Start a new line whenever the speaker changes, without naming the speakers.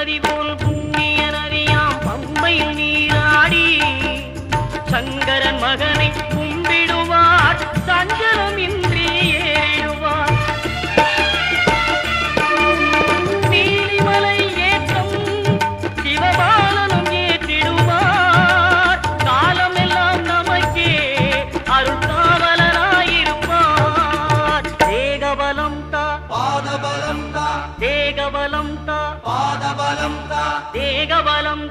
நதி போல் புண்ணிய நதியாம் பம்பையில் நீராடி சங்கரன் மகனை கும்பிடுவார் சஞ்சலம் இன்றி ஏறிடுவார். நீலிமலை ஏற்றம் சிவபாலனும் ஏற்றிடுவார். காலம் எல்லாம் நமக்கே அருள்காவலராயிருப்பார். தேகபலம் தா
பாதபலம் தா
தேகபலம் தா
பாதபலம் தா
தேகபலம்